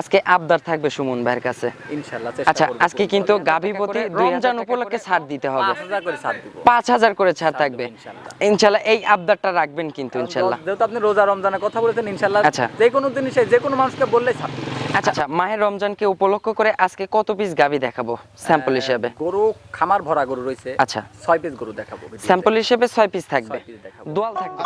আজকে আবদার থাকবে সুমন ভাইয়ের কাছে ইনশাআল্লাহ। আচ্ছা, আজকে কিন্তু গাভীপতি রমজান উপলক্ষে ছাড় দিতে হবে, 5000 করে ছাড় দিব। 5000 করে ছাড় থাকবে ইনশাআল্লাহ। এই আবদারটা রাখবেন কিন্তু ইনশাআল্লাহ। যেহেতু আপনি রোজা রমজানের কথা বলেছেন, ইনশাআল্লাহ আচ্ছা। যে কোনো জিনিসে যে কোনো মানুষকে বললেই ছাড় দিব। আচ্ছা, মাহের রমজানকে উপলক্ষ করে আজকে কত পিস গাভী দেখাবো স্যাম্পল হিসেবে? গরু খামার ভরা গরু রয়েছে। আচ্ছা, 6 পিস গরু দেখাবো। স্যাম্পল হিসেবে 6 পিস থাকবে, 6 পিস দেখাবো। দোয়াল থাকবে।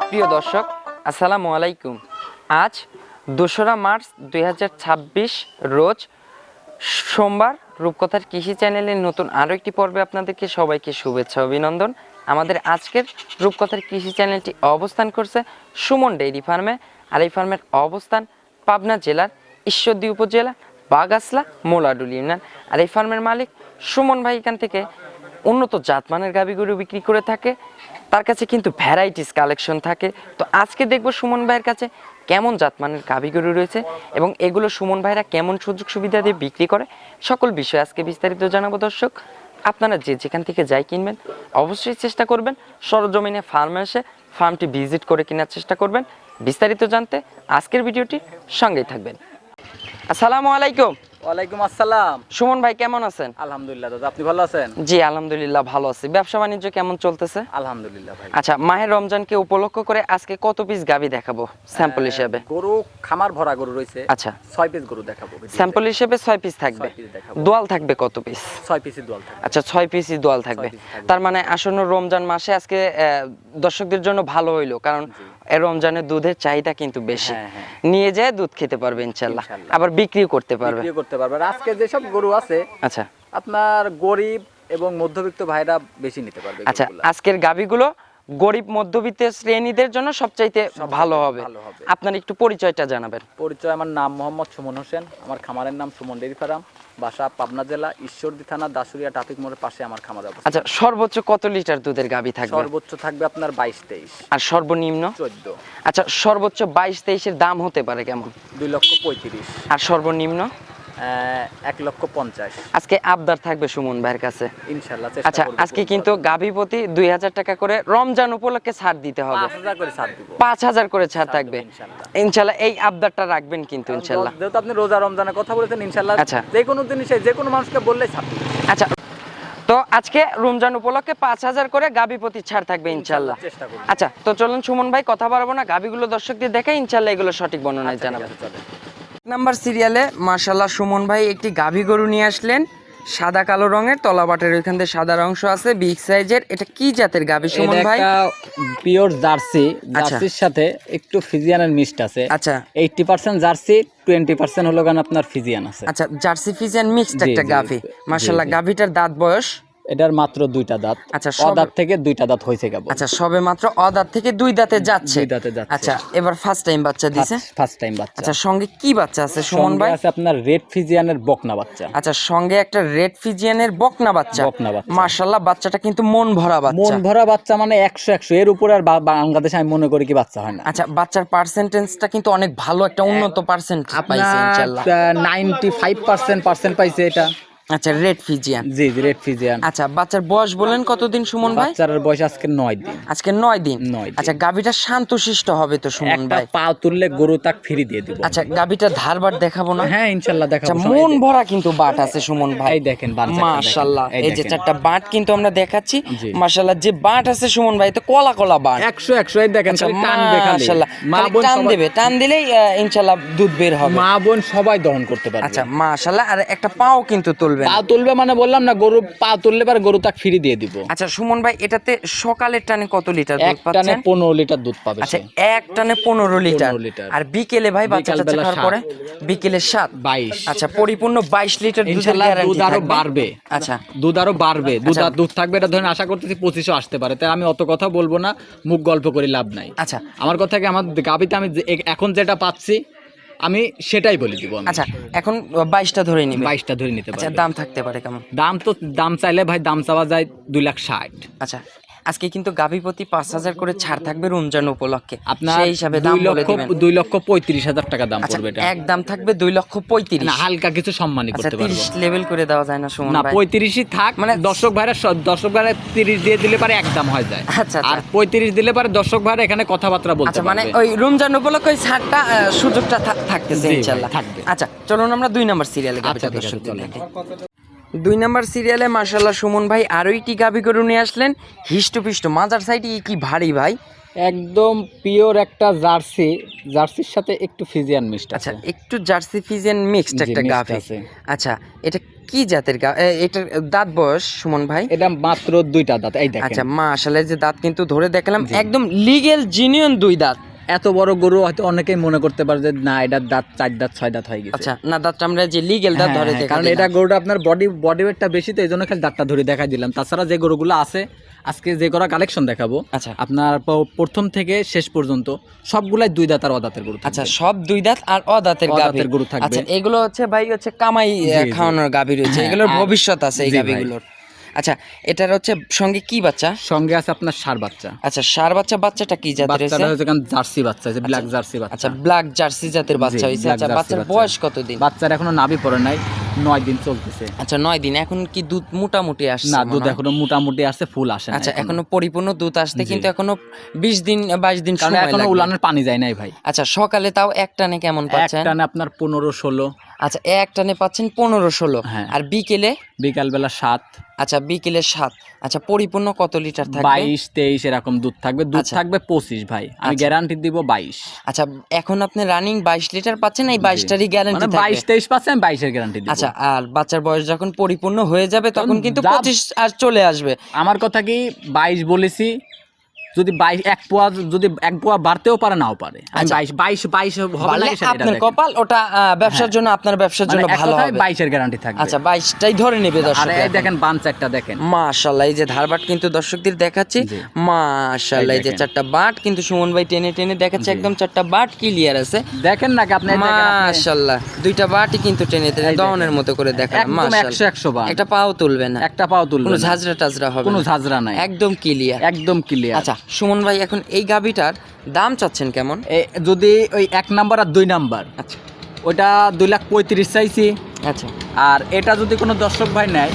প্রিয় দর্শক, আসসালামু আলাইকুম। আজ 2রা মার্চ 2026 রোজ সোমবার। রূপকথার কৃষি চ্যানেলের নতুন আরও একটি পর্বে আপনাদেরকে সবাইকে শুভেচ্ছা অভিনন্দন। আমাদের আজকের রূপকথার কৃষি চ্যানেলটি অবস্থান করছে সুমন ডেইরি ফার্মে, আর এই ফার্মের অবস্থান পাবনা জেলার ঈশ্বরদী উপজেলা বাগাসলা মোলাডুল ইউনিয়ন। আর এই ফার্মের মালিক সুমন ভাই এখান থেকে উন্নত জাতমানের গাভী গরু বিক্রি করে থাকে। তার কাছে কিন্তু ভ্যারাইটিস কালেকশন থাকে। তো আজকে দেখব সুমন ভাইয়ের কাছে কেমন জাতমানের গাভী গরু রয়েছে এবং এগুলো সুমন ভাইরা কেমন সুযোগ সুবিধা দিয়ে বিক্রি করে, সকল বিষয় আজকে বিস্তারিত জানাবো। দর্শক, আপনারা যে যেখান থেকে যাই কিনবেন অবশ্যই চেষ্টা করবেন সরজমিনে ফার্মে এসে ফার্মটি ভিজিট করে কেনার চেষ্টা করবেন। বিস্তারিত জানতে আজকের ভিডিওটি সঙ্গেই থাকবেন। আসসালামু আলাইকুম। ওয়ালাইকুম আসসালাম। সুমন ভাই কেমন আছেন? আলহামদুলিল্লাহ দাদা, আপনি ভালো আছেন? জি আলহামদুলিল্লাহ ভালো আছি। ব্যবসা বাণিজ্য কেমন চলতেছে? আলহামদুলিল্লাহ ভাই। আচ্ছা, মাহের রমজানকে উপলক্ষ করে আজকে কত পিস গাভী দেখাবো স্যাম্পল হিসেবে? গরু খামার ভরা গরু রয়েছে। আচ্ছা, 6 পিস গরু দেখাবো। স্যাম্পল হিসেবে 6 পিস থাকবে, 6 পিস দেখাবো। দোয়াল থাকবে কত পিস? 6 পিসই দোয়াল থাকবে। আচ্ছা, 6 পিসই দোয়াল থাকবে। 6 পিসই থাকবে। তার মানে আসন্ন রমজান মাসে আজকে দর্শকদের জন্য ভালো হইলো, কারণ এই রমজানে দুধের চাহিদা কিন্তু বেশি। হ্যাঁ। নিয়ে যায় দুধ খেতে পারবে ইনশাআল্লাহ, ইনশাআল্লাহ। আবার বিক্রিও করতে পারবে। বিক্রি করতে পারবে। আর আজকে যেসব গরু আছে আচ্ছা আপনার গরিব এবং মধ্যবিত্ত ভাইরা বেশি নিতে পারবে। আচ্ছা, গরুগুলা। আজকের গাভীগুলো গরিব মধ্যবিত্ত শ্রেণীদের জন্য সবচাইতে ভালো হবে। আপনার একটু পরিচয়টা জানাবেন। পরিচয়, আমার নাম মোহাম্মদ সুমন হোসেন, আমার খামারের নাম সুমন ডেইরি ফার্ম, বাসা পাবনা জেলা ঈশ্বরদী থানা দাসুরিয়া ট্রাফিক মোড়ের পাশে আমার খামার অবস্থিত। আচ্ছা, সর্বোচ্চ কত লিটার দুধের গাভী থাকবে? সর্বোচ্চ থাকবে আপনার 22-23। আর সর্বনিম্ন? 14। আচ্ছা, সর্বোচ্চ 22-23 এর দাম হতে পারে কেমন? 2,35,000। আর সর্বনিম্ন? 1,50,000। আজকে আবদার থাকবে সুমন ভাইয়ের কাছে ইনশাআল্লাহ চেষ্টা আচ্ছা, করব। আজকে কিন্তু গাভী প্রতি 2000 টাকা করে রমজান উপলক্ষে ছাড় দিতে হবে। 5000 করে ছাড় দিব। 5000 করে ছাড় থাকবে ইনশাআল্লাহ। ইনশাআল্লাহ। এই আবদারটা রাখবেন কিন্তু ইনশাআল্লাহ। যেহেতু আপনি রোজা রমজানের কথা বলেছেন, ইনশাআল্লাহ আচ্ছা। যে কোনো জিনিসে যে কোনো মানুষকে বললেই ছাড় দিব। আচ্ছা, তো আজকে রমজান উপলক্ষে 5000 করে গাভী প্রতি ছাড় থাকবে ইনশাআল্লাহ। চেষ্টা করব। আচ্ছা, তো চলুন সুমন ভাই কথা বাড়াবো না, গাভীগুলো দর্শকদের দেখাই, ইনশাআল্লাহ এগুলো সঠিক বর্ণনায় জানাবেন। নাম্বার সিরিয়ালে মাশাআল্লাহ সুমন ভাই একটি গাভী গরু নিয়ে আসলেন, সাদা কালো রঙের, তলাবাটের ওইখান দিয়ে সাদা অংশ আছে, বিগ সাইজের। এটা কি জাতের গাভী সুমন ভাই? এটা পিওর জার্সি, জার্সির সাথে একটু ফিজিয়ানের মিক্সড আছে। আচ্ছা 80% জার্সি, 20% হলো গান আপনার ফিজিয়ান আছে। আচ্ছা, জার্সি ফিজিয়ান মিক্সড একটা জি, গাভী জি, মাশাআল্লাহ। জি। গাভীটার দাঁত বয়স? এটার মাত্র 2টা দাঁত। আচ্ছা, অদাঁত থেকে 2টা দাঁত হয়েছে কেবল। আচ্ছা, সবে মাত্র অদাঁত থেকে 2 দাঁতে যাচ্ছে। 2 দাঁতে যাচ্ছে। আচ্ছা, এবার ফার্স্ট টাইম বাচ্চা দিছে? ফার্স্ট টাইম বাচ্চা। আচ্ছা, সঙ্গে কি বাচ্চা আছে সুমন সঙ্গে ভাই? আছে আপনার রেড ফিজিয়ানের বকনা বাচ্চা। আচ্ছা, সঙ্গে একটা রেড ফিজিয়ানের বকনা বাচ্চা। বকনা বাচ্চা। মাশাআল্লাহ, বাচ্চাটা কিন্তু মন ভরা মন বাচ্চা। ভরা বাচ্চা মানে 100 এর উপরে আর বাংলাদেশে আমি মনে করি কি বাচ্চা হয় না। আচ্ছা, বাচ্চার পার্সেন্টেজটা কিন্তু অনেক ভালো, একটা উন্নত পার্সেন্ট পাইছে ইনশাআল্লাহ। 95% পাইছে এটা। আচ্ছা, রেড ফিজিয়ান। জি রেড ফিজিয়ান। আচ্ছা, বাচ্চার বয়স বলেন কতদিন সুমন ভাই? বাচ্চার বয়স আজকে 9 দিন। আজকে 9 দিন। 9 দিন। আচ্ছা, গাভীটা শান্তশিষ্ট হবে তো সুমন একটা ভাই? পা তুললে গরু তাক ফ্রি দিয়ে দিব। আচ্ছা, গাভীটা ধারবার দেখাবো না? হ্যাঁ ইনশাআল্লাহ আচ্ছা, দেখাবো। মন ভরা কিন্তু বাট আছে সুমন ভাই। এই দেখেন বাট। মাশাআল্লাহ, এই যে 4টা বাট কিন্তু আমরা দেখাচ্ছি। জি। মাশাআল্লাহ, যে বাট আছে সুমন ভাই তো কলা কলা বাট। 100 এই দেখেন খালি টানবে খালি। মাশাআল্লাহ, মা খালি বোন টান সবাই- দেবে, টান দিলেই ইনশাআল্লাহ দুধ বের হবে। মা বোন সবাই দহন করতে পারবে। আচ্ছা মাশাআল্লাহ, আর একটা পাও কিন্তু তুলবে না। পা তুলবে মানে বললাম না, গরু পা তুললে পরে গরু তাক ফ্রি দিয়ে দিব। আচ্ছা সুমন ভাই, এটাতে সকালের টানে কত লিটার দুধ এক টানে পাচ্ছেন? 15 লিটার দুধ পাবে। আচ্ছা, এক টানে 15 লিটার। 15 লিটার। আর বিকেলে ভাই বাচ্চাটা বিকালবেলা চাকার 7 পরে? বিকেলে 7। 22। আচ্ছা, পরিপূর্ণ 22 লিটার দুধের ইনশাআল্লাহ গ্যারান্টি দুধ আরো থাকবে। বাড়বে। আচ্ছা, দুধ আরো বাড়বে। দুধ আচ্ছা। আর দুধ থাকবে, এটা ধরেন আশা করতেছি 25ও আসতে পারে। তাই আমি অত কথা বলবো না, মুখ গল্প করে লাভ নাই। আচ্ছা। আমার কথা কি, আমার গাবিতে আমি এখন যেটা পাচ্ছি আমি সেটাই বলে দিব। আচ্ছা এখন 22টা ধরে নিবে। 22টা ধরে নিতে আচ্ছা পারবে। দাম থাকতে পারে কেমন? দাম চাইলে ভাই দাম চাওয়া যায় 2,60,000। আচ্ছা আজকে কিন্তু গাভী প্রতি 5,000 করে ছাড় থাকবে রমজান উপলক্ষে, আপনার সেই হিসাবে দাম বলে দিবেন। 2,35,000 টাকা দাম আচ্ছা পড়বে এটা। এক দাম থাকবে 2,35,000। না হালকা কিছু সম্মানই আচ্ছা করতে পারবো। 30 লেভেল করে দেওয়া যায় না সুমন না ভাই? 35ই থাক, মানে মানে- দর্শক ভাইরা 30 দিয়ে দিলে পারে একদম হয়ে যায়। আচ্ছা, আর আচ্ছা। 35 দিলে পারে দর্শক ভাইরা এখানে কথাবার্তা বলতে আচ্ছা মানে পারবে। ওই রমজান উপলক্ষে ওই ছাড়টা সুযোগটা থাকতেছে জি ভাই, ইনশাআল্লাহ। থাকবে। আচ্ছা চলুন আমরা 2 নাম্বার সিরিয়ালে আচ্ছা, গাভীটা ঠিক আছে, দর্শকদের চলেন। দেখাই। 2 নাম্বার সিরিয়ালে মাশাআল্লাহ সুমন ভাই আরো একটি গাভী গরু নিয়ে আসলেন, হিষ্টপিষ্ট মাজার সাইডে কি ভারী ভাই। একদম পিওর একটা জার্সির সাথে একটু ফিজিয়ান মিক্সড আচ্ছা আছে। একটু জার্সি ফিজিয়ান মিক্সড জি, একটা mixed গাভী। আছে। আচ্ছা এটা কি জাতের এটার দাঁত বয়স সুমন ভাই? এটা মাত্র 2টা দাঁত, এই দেখেন। আচ্ছা মাশাআল্লাহ যে দাঁত কিন্তু ধরে দেখালাম জি। একদম লিগ্যাল জিনিয়ন 2 দাঁত। এত বড় গরু হয়তো অনেকেই মনে করতে পারে যে না এটার দাঁত 4 দাঁত 6 দাঁত হয়ে গেছে। আচ্ছা না দাঁতটা আমরা যে লিগ্যাল দাঁত হ্যাঁ, ধরে হ্যাঁ, দেখা কারণ এটা গরুটা আপনার বডি ওয়েটটা বেশি, তো এই জন্য খালি দাঁতটা ধরে দেখা দিলাম। তাছাড়া যে গরুগুলো আছে আজকে যে করা কালেকশন দেখাবো, আচ্ছা। আপনার প্রথম থেকে শেষ পর্যন্ত সবগুলাই 2 দাঁত আর অদাঁতের গরু থাকবে। আচ্ছা সব 2 দাঁত আর অদাঁতের অদাঁতের গরু থাকবে। আচ্ছা এগুলো হচ্ছে ভাই হচ্ছে কামাই জি। খাওয়ানোর গাভী রয়েছে, হ্যাঁ, এগুলোর আর- ভবিষ্যৎ আছে এই জি ভাই। গাভীগুলোর। আচ্ছা এটার হচ্ছে সঙ্গে কি বাচ্চা? সঙ্গে আছে আপনার ষাঁড় বাচ্চা। আচ্ছা ষাঁড় বাচ্চা, বাচ্চাটা কি জাতের হয়েছে? বাচ্চাটা হচ্ছে কারণ জার্সি বাচ্চা, ব্ল্যাক জার্সি বাচ্চা। আচ্ছা ব্ল্যাক জার্সি জাতের বাচ্চা জি, হয়েছে। black আচ্ছা jersey বাচ্চার বাচ্চা। বয়স কতদিন? বাচ্চার এখনো নাভি পড়ে নাই, 9 দিন চলতেছে। আচ্ছা 9 দিন। এখন কি দুধ মোটামুটি আসছে? না মনে দুধ হয়? এখনো মোটামুটি আসছে, ফুল আসে না আচ্ছা এখনো পরিপূর্ণ দুধ আসতে জি। কিন্তু এখনো 20 দিন 22 দিন কারণ সময় এখনো লাগবে। উলানের পানি যায় নাই ভাই। আচ্ছা সকালে তাও এক টানে কেমন পাচ্ছেন? একটানে আপনার 15-16, আচ্ছা এক টানে পাচ্ছেন 15-16। হ্যাঁ। আর বিকেলে? বিকাল বেলা 7, আচ্ছা বিকেলে 7। আচ্ছা পরিপূর্ণ কত লিটার থাকবে? 22-23 এরকম দুধ থাকবে। দুধ আচ্ছা। থাকবে 25 ভাই, আমি আচ্ছা। গ্যারান্টি দিব 22। আচ্ছা এখন আপনি রানিং 22 লিটার পাচ্ছেন, এই 22টারই গ্যারান্টি মানে থাকবে? 22-23 পাচ্ছেন, আমি 22 এর গ্যারান্টি দিব। আচ্ছা আর বাচ্চার বয়স যখন পরিপূর্ণ হয়ে যাবে তখন কিন্তু যা- 25 আর চলে আসবে। আমার কথা কি 22 বলেছি, যদি 22 এক পোয়া বাড়তেও পারে নাও পারে, আমি আচ্ছা। 22 হবে বাড়লে নাকি সেটা আপনার দেখেন। কপাল, ওটা ব্যবসার জন্য আপনার ব্যবসার জন্য মানে এক ভালো কথায় হবে। 22 এর গ্যারান্টি থাকবে। আচ্ছা 22টাই ধরে নেবে আর দর্শক। এই দেখেন বানচারটা দেখেন। মাশাআল্লাহ এই যে ধারবাট কিন্তু দর্শকদের দেখাচ্ছি। জি। মাশাআল্লাহ এই যে দেখেন। 4টা বাট কিন্তু সুমন ভাই টেনে টেনে দেখাচ্ছে, জি। একদম 4টা বাট ক্লিয়ার আছে। দেখেন নাকি আপনি, এই দেখেন আপনি। মাশাআল্লাহ 2টা বাটই কিন্তু টেনে টেনে এই দহনের দেখেন। মতো করে দেখালাম। একদম মাশাআল্লাহ 100 বার। একটা পাও তুলবে না, একটা পাও তুলবে কোনো না। ঝাঁঝরা টাজরা হবে কোনো না, ঝাঁঝরা নাই, একদম ক্লিয়ার। একদম ক্লিয়ার। আচ্ছা সুমন ভাই এখন এই গাবিটার দাম চাচ্ছেন কেমন? যদি ওই 1 নাম্বার আর 2 নাম্বার, আচ্ছা ওইটা 2,35,000 চাইছি। আচ্ছা আর এটা যদি কোনো দর্শক ভাই নেয়,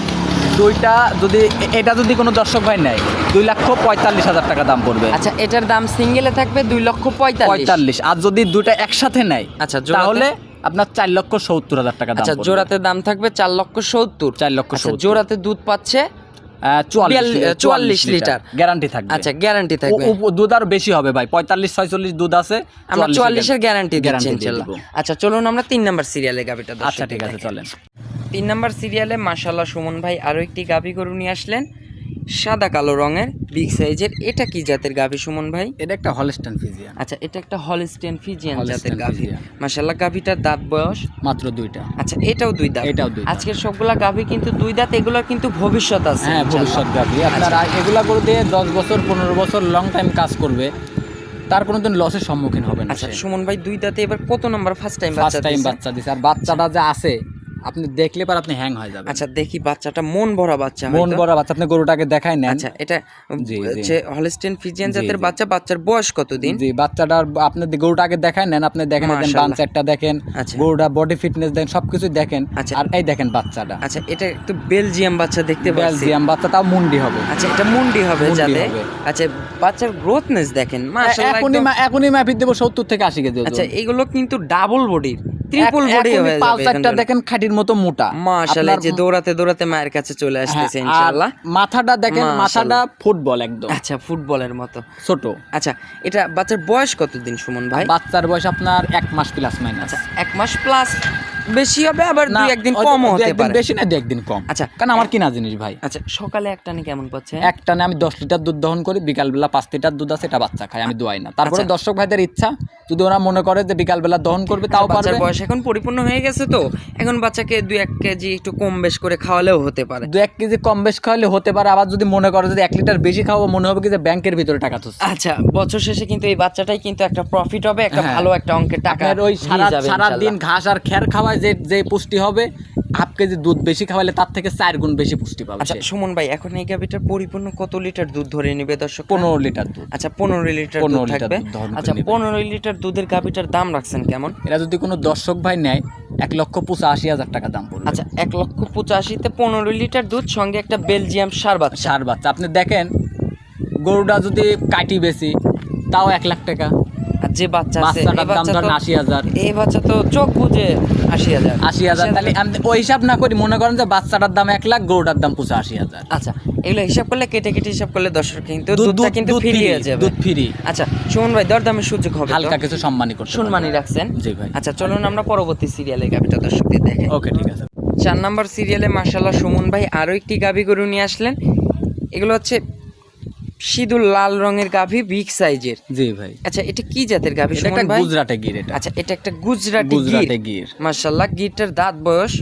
এটা যদি কোনো দর্শক ভাই নেয় 2,45,000 টাকা দাম পড়বে। আচ্ছা এটার দাম সিঙ্গেলে থাকবে 2,45,000। 45। আর যদি দুইটা একসাথে নেয় আচ্ছা জোড়াতে? তাহলে আপনার 4,70,000 টাকা দাম আচ্ছা পড়বে। জোড়াতে দাম থাকবে 4,70,000। 4,70,000 আচ্ছা জোড়াতে দুধ পাচ্ছে 44 লিটার গ্যারান্টি থাকবে। আচ্ছা গ্যারান্টি থাকবে। দুধ আরো বেশি হবে ভাই, 45-46 দুধ আছে। আমরা 44 এর গ্যারান্টি দিচ্ছি guarantee দিয়ে ইনশাআল্লাহ। দিব। আচ্ছা চলুন আমরা 3 নাম্বার সিরিয়ালে গাবিটা দর্শক। আচ্ছা ঠিক আছে চলেন। 3 নাম্বার সিরিয়ালে মাশাআল্লাহ সুমন ভাই আরো একটি গাবি গরু নিয়ে আসলেন, সাদা কালো রঙের বিগ সাইজের। এটা কি জাতের গাবি সুমন ভাই? এটা একটা হলস্টাইন ফ্রিজিয়ান, আচ্ছা এটা একটা হলস্টেইন ফ্রিজিয়ান Holstein জাতের গাভী। Friesian। মাশাআল্লাহ গাভীটার দাঁত বয়স মাত্র 2টা। আচ্ছা এটাও 2 দাঁত। এটাও 2 দাঁত। আজকের সবগুলা গাভী কিন্তু 2 দাঁত, এগুলোর কিন্তু ভবিষ্যৎ আছে। হ্যাঁ ভবিষ্যৎ গাভী। আপনারা এগুলা করে দিয়ে 10 বছর 15 বছর লং টাইম কাজ করবে, তার কোনোদিন লসের সম্মুখীন হবে না। আচ্ছা সুমন ভাই 2 দাঁতে এবার কত নাম্বার ফার্স্ট টাইম ফার্স্ট বাচ্চা টাইম দিয়েছে? বাচ্চা দিছে। আর বাচ্চাটা যা আছে আপনি দেখলে পর আপনি হ্যাং হয়ে যাবেন। আচ্ছা দেখি বাচ্চাটা মন ভরা বাচ্চা মন হয়তো। বড় বাচ্চা, আপনি গরুটাকে দেখাই নেন। আচ্ছা এটা জি, জি। হচ্ছে হলস্টেইন ফ্রিজিয়ান জি, জাতের জি। বাচ্চা। বাচ্চার বয়স কতদিন? জি বাচ্চাটার আপনি গরুটাকে দেখাই নেন, আপনি দেখেন মাশাআল্লাহ। বাচ্চাটা দেখেন, আচ্ছা। গরুটা বডি ফিটনেস দেখেন, সবকিছু দেখেন। আচ্ছা। আর এই দেখেন বাচ্চাটা আচ্ছা এটা একটু বেলজিয়াম বাচ্চা দেখতে পাচ্ছি। বেলজিয়াম বাচ্চা, তাও মুন্ডি হবে। আচ্ছা এটা মুন্ডি হবে মুন্ডি যাতে। হবে। আচ্ছা বাচ্চার গ্রোথনেস দেখেন মাশাআল্লাহ একদম। এখনই মাপিত দেব 70 থেকে 80 কেজি ওজন। আচ্ছা এগুলো কিন্তু ডাবল বডির, ট্রিপল বডি হয়ে যাবে। পালসারটা দেখেন খাঁটির মতো মোটা। মাশাআল্লাহ যে দৌড়াতে দৌড়াতে মায়ের কাছে চলে আসতেছে হ্যাঁ, ইনশাআল্লাহ। আর মাথাটা দেখেন, মাশাআল্লাহ। মাথাটা ফুটবল একদম আচ্ছা ফুটবলের মতো ছোট। আচ্ছা এটা বাচ্চার বয়স কতদিন সুমন ভাই? বাচ্চার বয়স আপনার 1 মাস প্লাস মাইনাস। 1 মাস প্লাস বেশি হবে, আবার না, 2-1 দিন হয়তো কমও 2-1 হতে দিন পারে। বেশি না, 2-1 দিন কম। আচ্ছা কারণ আমার কিনা জিনিস ভাই। আচ্ছা সকালে একটানে কেমন পাচ্ছে? একটানে আমি 10 লিটার দুধ দহন করি, বিকালবেলা 5 লিটার দুধ আছে, এটা বাচ্চা খায়, আমি দোয়াই না। তারপরে আচ্ছা। দর্শক ভাইদের ইচ্ছা যদি ওরা মনে করে যে বিকালবেলা দহন করবে তাও বাচ্চার পারবে। বয়স এখন পরিপূর্ণ হয়ে গেছে, তো এখন বাচ্চাকে 2-1 কেজি একটু কম বেশ করে খাওয়ালেও হতে পারে। 2-1 কেজি কম বেশ খাওয়ালে হতে পারে, আবার যদি মনে করে যদি 1 লিটার বেশি খাওয়াবো মনে হবে কি যে ব্যাংকের ভিতরে টাকা তুলছে। আচ্ছা, বছর শেষে কিন্তু এই বাচ্চাটাই কিন্তু একটা প্রফিট হবে, একটা হ্যাঁ। ভালো একটা অঙ্কের টাকা আপনার ওই দিয়ে যাবে সারা দিন ইনশাআল্লাহ। ঘাস আর খের খাওয়ায় যে পুষ্টি হবে, হাফ কেজি দুধ বেশি খাওয়ালে তার থেকে 4 গুণ বেশি পুষ্টি পাবে আচ্ছা সে। সুমন ভাই, এখন এই গাভীটার পরিপূর্ণ কত লিটার দুধ ধরে নিবে দর্শক? 15 লিটার দুধ। আচ্ছা 15 লিটার 15 দুধ লিটার থাকবে। দুধ দহন করে আচ্ছা নিবে। 15 লিটার দুধের গাভীটার দাম রাখছেন কেমন? এরা যদি কোনো দর্শক ভাই নেয় 1,85,000 টাকা দাম পড়বে। আচ্ছা 1,85,000-তে 15 লিটার দুধ, সঙ্গে একটা বেলজিয়াম সার বাচ্চা। সার বাচ্চা আপনি দেখেন, গরুটা যদি কাটি বেশি তাও 1 লাখ টাকা। আর যে বাচ্চা আছে, বাচ্চাটার এই দাম বাচ্চা ধরেন তো 80,000। এই বাচ্চা তো চোখ বুঝে 80,000। 80,000, তাহলে আমি ওই হিসাব না করি, মনে করেন যে বাচ্চাটার দাম 1 লাখ, গরুটার দাম 85,000। আচ্ছা এগুলো হিসাব করলে কেটে কেটে হিসাব করলে দর্শক কিন্তু দুধ দুধটা কিন্তু দুধ ফ্রি free, হয়ে যাবে। দুধ ফ্রি। আচ্ছা সুমন ভাই, দরদামের সুযোগ হবে তো? হালকা কিছু সম্মানী করতে সম্মানী পারবে। রাখছেন? জি ভাই। আচ্ছা চলুন আমরা পরবর্তী সিরিয়ালে গাভীটা দর্শকদের দেখে। ওকে ঠিক আছে। 4 নাম্বার সিরিয়ালে মাশাআল্লাহ সুমন ভাই আরো একটি গাভী গরু নিয়ে আসলেন। এগুলো হচ্ছে সিঁদুর লাল রঙের গাভী, বিগ সাইজের। জি ভাই। আচ্ছা এটা কি জাতের গাভী এটা সুমন একটা ভাই? গুজরাটে গির এটা। আচ্ছা এটা একটা গুজরাটি গুজরাটে গির। গির। মাশাআল্লাহ, গিরটার দাঁত বয়স?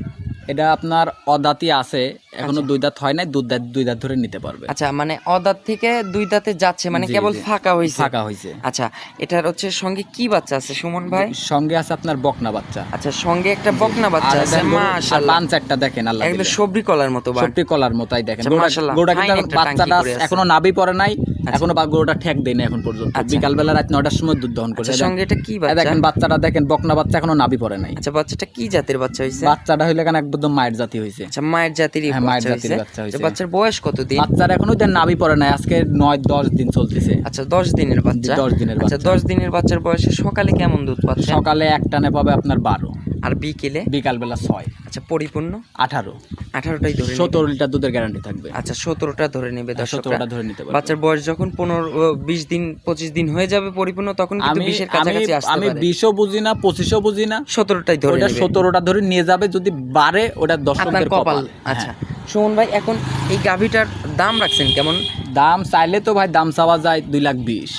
এটা আপনার অদাঁতি আছে, এখনো 2 দাঁত হয় নাই, 2 দাঁত ধরে নিতে পারবে। আচ্ছা মানে অদাঁত থেকে 2 দাঁতে যাচ্ছে, মানে জি, কেবল জি। ফাঁকা হইছে। ফাঁকা হইছে। আচ্ছা এটার হচ্ছে সঙ্গে কি বাচ্চা আছে সুমন ভাই? সঙ্গে আছে আপনার বকনা বাচ্চা। আচ্ছা সঙ্গে একটা বকনা বাচ্চা আর আছে। দেখেন গরু- আর মাশাআল্লাহ, পাঁচ একটা দেখেন আল্লাহ এগুলো দিলে। সবরি কলার মতো বা সত্যি কলার মতোই দেখেন। আচ্ছা, মাশাআল্লাহ, গরুটা ফাইন কিন্তু একটা বাচ্চাটা টাঙ্কি করে আছে। এখনো নাভি পড়ে নাই, এখনো গরুটা ঠেক দেয় না এখন পর্যন্ত। আচ্ছা। বিকালবেলা রাত 9টার সময় দুধ দহন করে। আচ্ছা সঙ্গে এটা কি বাচ্চা? দেখেন বাচ্চাটা দেখেন, বকনা বাচ্চা এখনো নাভি পড়ে নাই। আচ্ছা বাচ্চাটা কি জাতের বাচ্চা হইছে? বাচ্চাটা হইলে কেন একদম মায়ের জাতি হইছে। আচ্ছা মায়ের জাতিরই হ্যাঁ, মায়ের বাচ্চা জাতির হইছে। বাচ্চা হইছে। আচ্ছা, বাচ্চার বয়স কতদিন? বাচ্চার এখনো দেন নাভি পড়ে নাই, আজকে 9-10 দিন চলতেছে। আচ্ছা 10 দিনের বাচ্চা। 10 দিনের আচ্ছা বাচ্চা। 10 দিনের বাচ্চার বয়সে সকালে কেমন দুধ পাচ্ছে? সকালে এক টানে পাবে আপনার 12, আর বিকেলে? বিকালবেলা 6, আচ্ছা পরিপূর্ণ 18, 18টাই ধরে নিবে। 17 লিটার দুধের গ্যারান্টি থাকবে। আচ্ছা 17টা ধরে নেবে দর্শকরা। 17টা ধরে নিতে পারবে। বাচ্চার বয়স যখন 15-20 দিন 25 দিন হয়ে যাবে পরিপূর্ণ, তখন কিন্তু 20-এর কাছাকাছি আসতে আমি পারে। 20ও বুঝি না, 25ও বুঝি না, 17টাই ধরে ওটা নেবে। 17টা ধরে নিয়ে যাবে, যদি বাড়ে ওটা আপনার দর্শকদের কপাল। কপাল। আচ্ছা হ্যাঁ। সুমন ভাই, এখন এই গাভীটার দাম রাখছেন কেমন? দাম চাইলে তো ভাই দাম চাওয়া যায় 2,20,000।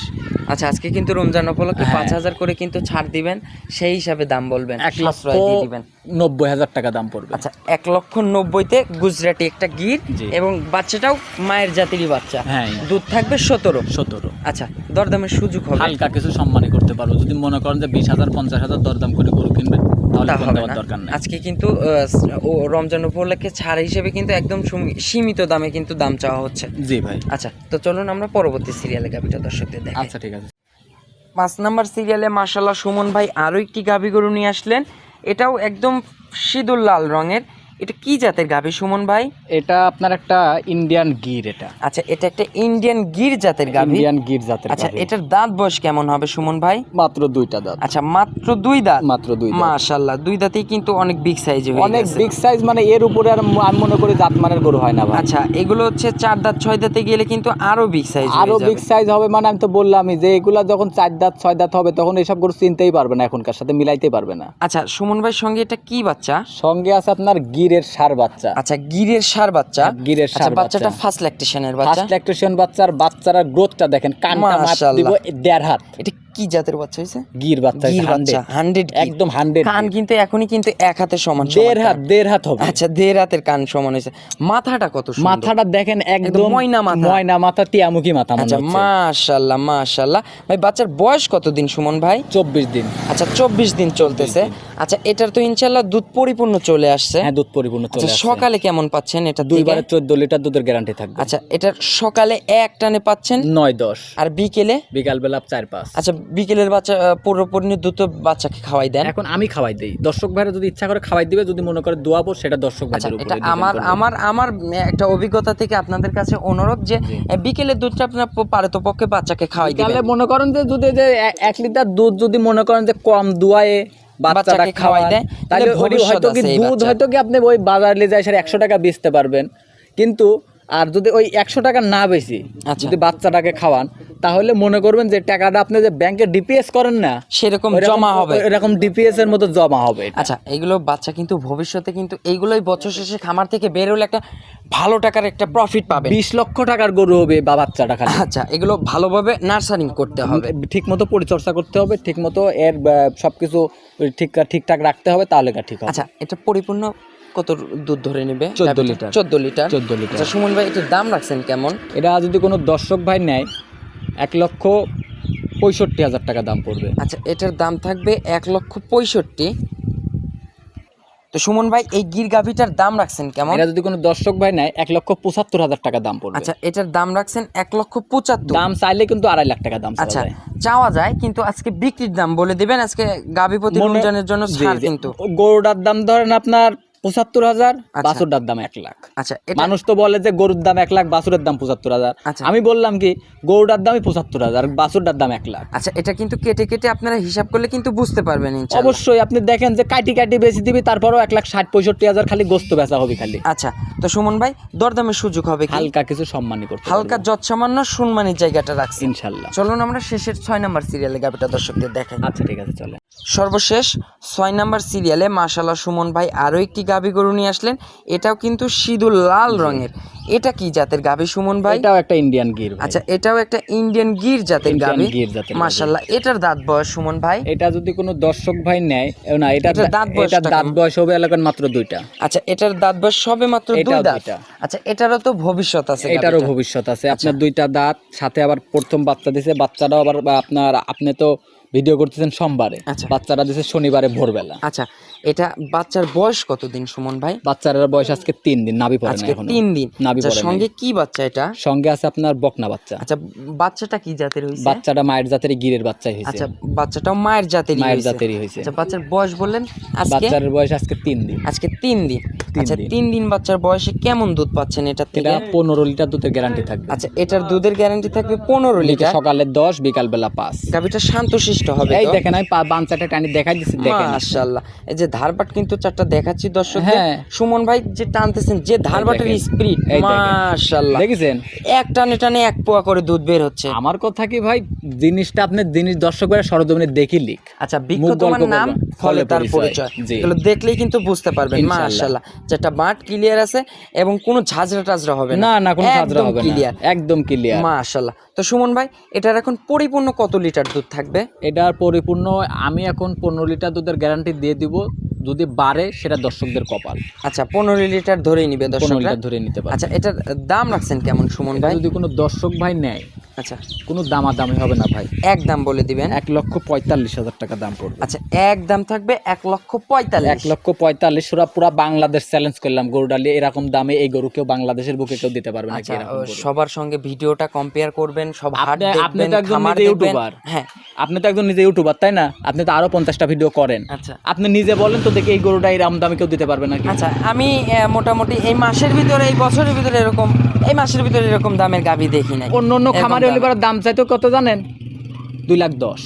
আচ্ছা আজকে কিন্তু রমজান উপলক্ষে হ্যাঁ। 5,000 করে কিন্তু ছাড় দিবেন, সেই হিসাবে দাম বলবেন, 1,90,000 দিয়ে দিবেন। টাকা দাম পড়বে। আচ্ছা 1,90,000-তে গুজরাটি একটা গির, জি। এবং বাচ্চাটাও মায়ের জাতিরই বাচ্চা। হ্যাঁ। দুধ থাকবে 17। 17। আচ্ছা দরদামের সুযোগ হবে? হালকা কিছু সম্মানই করতে পারবো, যদি মনে করেন যে 20,000 50,000 দরদাম করে গরু কিনবেন তাহলে তা ফোন হবে দেওয়ার না। দরকার নেই। আজকে কিন্তু ও রমজান উপলক্ষে ছাড় হিসেবে কিন্তু একদম সীমিত দামে কিন্তু দাম চাওয়া হচ্ছে। জি ভাই। আচ্ছা তো চলুন আমরা পরবর্তী সিরিয়ালে গাভীটা দর্শকদের দেখাই। আচ্ছা ঠিক আছে। 5 নাম্বার সিরিয়ালে মাশাআল্লাহ সুমন ভাই আরো একটি গাভী গরু নিয়ে আসলেন। এটাও একদম সিঁদুর লাল রঙের। এটা কি জাতের গাভী সুমন ভাই? এটা আপনার একটা ইন্ডিয়ান গির। এটা আচ্ছা এটা একটা ইন্ডিয়ান গির জাতের গাভী। ইন্ডিয়ান গির জাতের। আচ্ছা এটার দাঁত বয়স কেমন হবে সুমন ভাই? মাত্র 2টা দাঁত। আচ্ছা মাত্র 2 দাঁত। মাত্র 2 দাঁত। মাশাআল্লাহ 2 দাঁতেই কিন্তু অনেক বিগ সাইজ হয়ে অনেক গেছে। বিগ সাইজ, মানে এর উপরে আর আমি মনে করি জাতমানের গরু হয় না ভাই। আচ্ছা এগুলো হচ্ছে 4 দাঁত 6 দাঁতে গেলে কিন্তু আরো বিগ সাইজ হয়ে আরো যাবে। বিগ সাইজ হবে, মানে আমি তো বললামই যে এগুলা যখন 4 দাঁত 6 দাঁত হবে তখন এইসব গরু চিনতেই পারবে না, এখনকার সাথে মিলাইতেই পারবে না। আচ্ছা সুমন ভাই সঙ্গে এটা কি বাচ্চা? সঙ্গে আছে আপনার গিরের ষাঁড় বাচ্চা। আচ্ছা গিরের ষাঁড় বাচ্চা। গিরের ষাঁড় আচ্ছা বাচ্চাটা ফার্স্ট ল্যাকটেশনের বাচ্চা। ফার্স্ট ল্যাকটেশন বাচ্চার বাচ্চার গ্রোথটা দেখেন, কানটা মাপ দিব মাশাআল্লাহ। 1.5 হাত। এটা কি জাতের বাচ্চা হইছে? গির বাচ্চা, গির বাচ্চা 100 একদম 100। কান কিন্তু এখনই কিন্তু এক হাতের সমান। 1.5 হাত হবে। আচ্ছা 1.5 হাতের কান সমান হইছে। মাথাটা কত সুন্দর। মাথাটা দেখেন একদম ময়না মাথা। ময়না মাথা, টিয়ামুখী মাথা মনে আচ্ছা হচ্ছে। মাশাআল্লাহ মাশাআল্লাহ। ভাই বাচ্চার বয়স কতদিন সুমন ভাই? 24 দিন। আচ্ছা 24 দিন চলতেছে। আচ্ছা এটার তো ইনশাআল্লাহ দুধ পরিপূর্ণ চলে আসছে। হ্যাঁ দুধ পরিপূর্ণ চলে আচ্ছা আসছে। সকালে কেমন পাচ্ছেন এটা? 2 বারে 14 লিটার দুধের গ্যারান্টি থাকবে। আচ্ছা এটার সকালে এক টানে পাচ্ছেন 9-10, আর বিকেলে? বিকাল বেলা 4-5। আচ্ছা বিকেলের বাচ্চা পুরোপুরি দুধ তো বাচ্চাকে খাওয়াই দেন? এখন আমি খাওয়াই দেই, দর্শক ভাইরা যদি ইচ্ছা করে খাওয়াই দিবে, যদি মনে করে দোয়াবো সেটা দর্শক আচ্ছা ভাইদের এটা উপরে। আমার একটা অভিজ্ঞতা থেকে আপনাদের কাছে অনুরোধ যে বিকেলের দুধটা আপনার পারতপক্ষে বাচ্চাকে খাওয়াই দিবেন। তাহলে মনে করেন যে যদি যে 1 লিটার দুধ যদি মনে করেন যে কম দুয়ায়ে বাচ্চাকে খাওয়াই দেয়, তাহলে হয়তো কি দুধ হয়তো কি আপনি ওই বাজারে যায় 100 টাকা বেচতে পারবেন, কিন্তু আর যদি ওই 100 টাকা না বেশি আচ্ছা। যদি বাচ্চাটাকে খাওয়ান, তাহলে মনে করবেন যে টাকাটা আপনি যে ব্যাংকে ডিপিএস করেন না, সেরকম জমা হবে। এরকম ডিপিএস এর মতো জমা হবে এটা। আচ্ছা, এগুলো বাচ্চা কিন্তু ভবিষ্যতে কিন্তু এইগুলোই বছর শেষে খামার থেকে বের হলে একটা ভালো টাকার একটা প্রফিট পাবে। 20 লক্ষ টাকার গরু হবে বা বাচ্চাটা খালি। আচ্ছা, এগুলো ভালোভাবে নার্সারিং করতে হবে, ঠিক মতো পরিচর্যা করতে হবে, ঠিক মতো এর সবকিছু ঠিকঠাক রাখতে হবে, তাহলে ঠিক হবে। আচ্ছা, এটা পরিপূর্ণ কত দুধ ধরে নেবে? 14 লিটার। 14 লিটার। 14 লিটার। আচ্ছা সুমন ভাই, এটার দাম রাখছেন কেমন? এটা যদি কোনো দর্শক ভাই নেয় 1,65,000 টাকা দাম পড়বে। আচ্ছা, এটার দাম থাকবে 1,65,000। তো সুমন ভাই, এই গির গাভীটার দাম রাখছেন কেমন? এটা যদি কোনো দর্শক ভাই নেয় 1,75,000 টাকা দাম পড়বে। আচ্ছা, এটার দাম রাখছেন 1,75,000। দাম চাইলে কিন্তু 2.5 লাখ টাকা দাম আচ্ছা, চাওয়া যায়, কিন্তু আজকে বিক্রির দাম বলে দিবেন। আজকে গাভী প্রতি রমজানের জন্য ছাড় কিন্তু। গরুটার দাম ধরেন আপনার 75,000, আচ্ছা। বাছুরটার দাম 1 লাখ। আচ্ছা, এটা মানুষ তো বলে যে গরুর দাম 1 লাখ, বাছুরের দাম 75,000। আচ্ছা। আমি বললাম কি, গরুটার দামই 75,000, বাছুরটার দাম 1 লাখ। আচ্ছা, এটা কিন্তু কেটে কেটে আপনারা হিসাব করলে কিন্তু বুঝতে পারবেন ইনশাআল্লাহ। অবশ্যই আপনি দেখেন যে কাটি বেশি দিবি, তারপরও 1,60,65,000 খালি গোস্ত বেচা হবে খালি। আচ্ছা, তো সুমন ভাই, দরদামের সুযোগ হবে কি? হালকা কিছু সম্মানই করতে হালকা পারবো। যৎসামান্য সম্মানের জায়গাটা রাখছি ইনশাল্লাহ। চলুন আমরা শেষের 6 নাম্বার সিরিয়ালে গাভীটা দর্শকদের দেখাই। আচ্ছা ঠিক আছে, চলে। সর্বশেষ 6 নাম্বার সিরিয়ালে মাশাআল্লাহ সুমন ভাই আরো একটি গাভী গরু নিয়ে আসলেন। এটাও কিন্তু সিঁদুর লাল রঙের। এটা কি জাতের গাভী সুমন ভাই? এটাও একটা ইন্ডিয়ান গির ভাই। আচ্ছা, এটাও একটা ইন্ডিয়ান গির জাতের ইন্ডিয়ান গাভী। গির জাতের গাভী। মাশাআল্লাহ, এটার দাঁত বয়স সুমন ভাই? এটা যদি কোনো দর্শক ভাই নেয়, না এটা এটার দাঁত বয়সটা এটা দাঁত কেমন? বয়স হবে এলাকার মাত্র 2টা। আচ্ছা, এটার দাঁত বয়স সবে মাত্র 2 এটাও দাঁত। 2টা। আচ্ছা, এটারও তো ভবিষ্যৎ আছে। এটারও গাভীটার। ভবিষ্যৎ আছে। আপনার 2টা দাঁত, সাথে আবার প্রথম বাচ্চা দিছে। বাচ্চাটাও আবার আপনি তো ভিডিও করতেছেন সোমবারে, আচ্ছা। বাচ্চাটা দিছে শনিবারে ভোরবেলা। আচ্ছা, এটা বাচ্চার বয়স কতদিন সুমন ভাই? বাচ্চার বয়স আজকে 3 দিন, নাভি পড়ে না আজকে এখনো। 3 দিন। নাভি আচ্ছা, পড়ে সঙ্গে কি বাচ্চা এটা? সঙ্গে আছে আপনার বকনা বাচ্চা। আচ্ছা, বাচ্চাটা কি জাতের হইছে? বাচ্চাটা মায়ের জাতের গিরের বাচ্চাই হয়েছে। আচ্ছা, বাচ্চাটাও মায়ের জাতেরই মায়ের হইছে। জাতেরই হয়েছে। আচ্ছা, বাচ্চার বয়স বললেন আজকে? বাচ্চার বয়স আজকে 3 দিন। আজকে 3 দিন। 3 আচ্ছা, দিন। 3 দিন বাচ্চার বয়সে কেমন দুধ পাচ্ছেন এটা থেকে? এটা 15 লিটার দুধের গ্যারান্টি থাকবে। আচ্ছা, এটার দুধের গ্যারান্টি থাকবে 15 লিটার। সকালে 10, বিকাল বেলা 5। গাভীটা শান্তশিষ্ট হবে এই তো? দেখেন, আমি বাচ্চাটা টানি দেখাই দিচ্ছি, দেখেন। মাশাআল্লাহ, এই যে ধারবাট কিন্তু 4টা দেখাচ্ছি দর্শকদের। হ্যাঁ। সুমন ভাই যে টানতেছেন, যে ধারবাটের দেখেন। স্পিড, এই দেখেন। মাশাআল্লাহ, দেখেছেন? এক টানে টানে 1 পোয়া করে দুধ বের হচ্ছে। আমার কথা কি ভাই, জিনিসটা আপনি দর্শক ভাইরা সরজমিনে দেখিলি। আচ্ছা, বৃক্ষ মুখ তোমার গল্প নাম, বলবো, ফলে তার পরিচয়। পরিচয়। জি। এগুলো দেখলেই কিন্তু বুঝতে পারবেন। ইনশাআল্লাহ। মাশাআল্লাহ, যেটা বাট ক্লিয়ার আছে এবং কোনো ঝাঁঝরা টাজরা হবে না। না কোনো ঝাঁঝরা একদম হবে না, ক্লিয়ার। একদম ক্লিয়ার। মাশাআল্লাহ। তো সুমন ভাই, এটার এখন পরিপূর্ণ কত লিটার দুধ থাকবে? এটার পরিপূর্ণ আমি এখন 15 লিটার দুধের গ্যারান্টি দিয়ে দিব। যদি বাড়ে সেটা দর্শকদের কপাল। আচ্ছা, 15 লিটার ধরেই নিবে 15 দর্শকরা। লিটার ধরে নিতে পারে। আচ্ছা, এটার দাম রাখছেন কেমন সুমন এটা ভাই? যদি কোনো দর্শক ভাই নেয়, আচ্ছা, কোনো দামাদামি হবে না ভাই। এক দাম বলে দিবেন। 1,45,000 টাকা দাম পড়বে। আচ্ছা, এক দাম থাকবে 1,45,000। 1,45,000 পুরা বাংলাদেশ চ্যালেঞ্জ করলাম। গরু ডালিয়ে এরকম দামে এই গরু কেউ বাংলাদেশের বুকে কেউ দিতে পারবে না। আচ্ছা, সবার সঙ্গে ভিডিওটা কম্পেয়ার করবেন, সব হাট আপনি দেখবেন, তো একজন খামার নিজে দেখবেন। ইউটিউবার। হ্যাঁ, আপনি তো একজন নিজে ইউটিউবার, তাই না? আপনি তো আরো 50টা ভিডিও করেন। আচ্ছা। আপনি নিজে বলেন তো দেখি, এই গরুটা এরকম দামে কেউ দিতে পারবে নাকি? আচ্ছা, আমি মোটামুটি এই মাসের ভিতরে, এই বছরের ভিতরে এই মাসের ভিতরে এরকম দামের গাভী দেখি নাই। অন্য খামারে হলে দাম চাইতো কত জানেন? 2,10,000।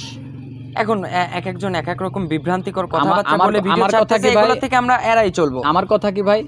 এখন এক একজন এক এক রকম বিভ্রান্তিকর আমার কথাবার্তা বলে ভিডিও কথা ছাড়তেছে, কি ভাই, এগুলো থেকে আমরা এড়াই চলবো। আমার কথা কি ভাই,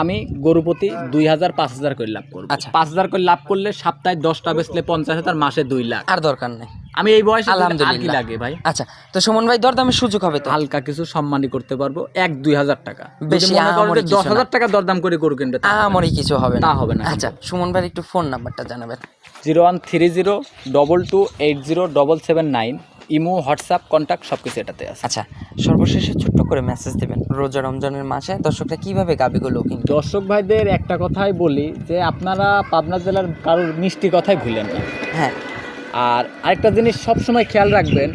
আমি গরু প্রতি 2,000 5,000 করে লাভ করবো। আচ্ছা। 5,000 করে লাভ করলে সপ্তাহে 10টা বেচলে 50,000, মাসে 2 লাখ। আর দরকার নেই। আমি এই বয়সে আর কি আলহামদুলিল্লাহ। লাগে ভাই? আচ্ছা, তো সুমন ভাই, দরদামের সুযোগ হবে তো? হালকা কিছু সম্মানই করতে পারবো, 1-2,000 টাকা। বেশি যদি মনে করেন আহামরি যে কিছু না। 10,000 টাকা দরদাম করে গরু কিনবে, তা হবে না। আমারই কিছু হবে না। তা হবে না। আচ্ছা, সুমন ভাই একটু ফোন নাম্বারটা জানাবেন। 013022807779। ইমো, হোয়াটসঅ্যাপ, কন্ট্যাক্ট সবকিছু এটাতে আছে। আচ্ছা, সর্বশেষে ছোট্ট করে মেসেজ দেবেন, রোজা রমজানের মাসে দর্শকরা কিভাবে গাভীগুলো কিনবে? দর্শক ভাইদের একটা কথাই বলি যে আপনারা পাবনা জেলার কারোর মিষ্টি কথাই ভুলেন না। হ্যাঁ, আর আরেকটা জিনিস সবসময় খেয়াল রাখবেন,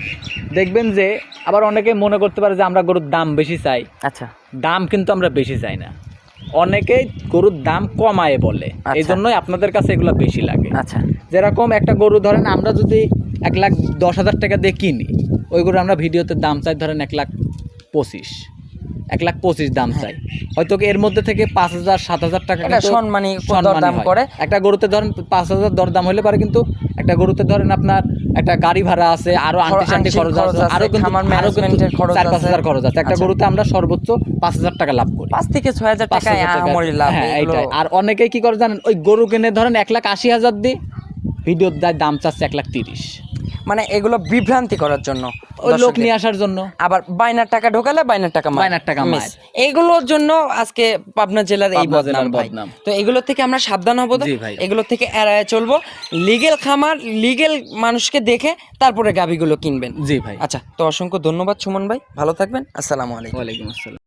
দেখবেন যে আবার অনেকে মনে করতে পারে যে আমরা গরুর দাম বেশি চাই। আচ্ছা, দাম কিন্তু আমরা বেশি চাই না, অনেকেই গরুর দাম কমায় বলে, এই জন্যই আপনাদের কাছে এগুলো বেশি লাগে। আচ্ছা, যেরকম একটা গরু ধরেন আমরা যদি 1,10,000 টাকা দিয়ে কিনি, ওই গরু আমরা ভিডিওতে দাম চাই ধরেন 1,25,000, 1,25,000 দাম চাই। হয়তো এর মধ্যে থেকে 5,000 7,000 টাকা এটা কিন্তু সম্মানী সম্মানী দরদাম হয়। করে। একটা গরুতে ধরেন 5,000 দরদাম হলে পারে, কিন্তু একটা গরুতে ধরেন আপনার একটা গাড়ি ভাড়া আছে, আরো আন্টি খরচ আছে, আরো কিন্তু খামার ম্যানেজমেন্টের খরচ 4-5 আছে। হাজার খরচ আছে। একটা আচ্ছা। গরুতে আমরা সর্বোচ্চ 5,000 টাকা লাভ করি। 5 থেকে 6,000 টাকা 5,000 টাকা। আহামরি লাভ। হ্যাঁ, এগুলো এইটাই। আর অনেকেই কি করে জানেন, ওই গরু কিনে ধরেন 1,80,000 দিয়ে ভিডিওর দাম চাচ্ছে 1,30,000, মানে এগুলো বিভ্রান্তি করার জন্য, ওই লোক দর্শকদের। নিয়ে আসার জন্য। আবার বাইনার টাকা ঢোকালে বাইনার টাকা বাইনার টাকা মিস। এইগুলোর জন্য আজকে পাবনা জেলার এই পাবনা জেলার বদনাম ভাই। বদনাম। তো এগুলো থেকে আমরা সাবধান হব, জি ভাই। এগুলো থেকে এড়ায় চলবো। লিগেল খামার, লিগেল মানুষকে দেখে তারপরে গাভীগুলো কিনবেন। জি ভাই। আচ্ছা, তো অসংখ্য ধন্যবাদ সুমন ভাই, ভালো থাকবেন, আসসালামু আলাইকুম। ওয়ালাইকুম আসসালাম।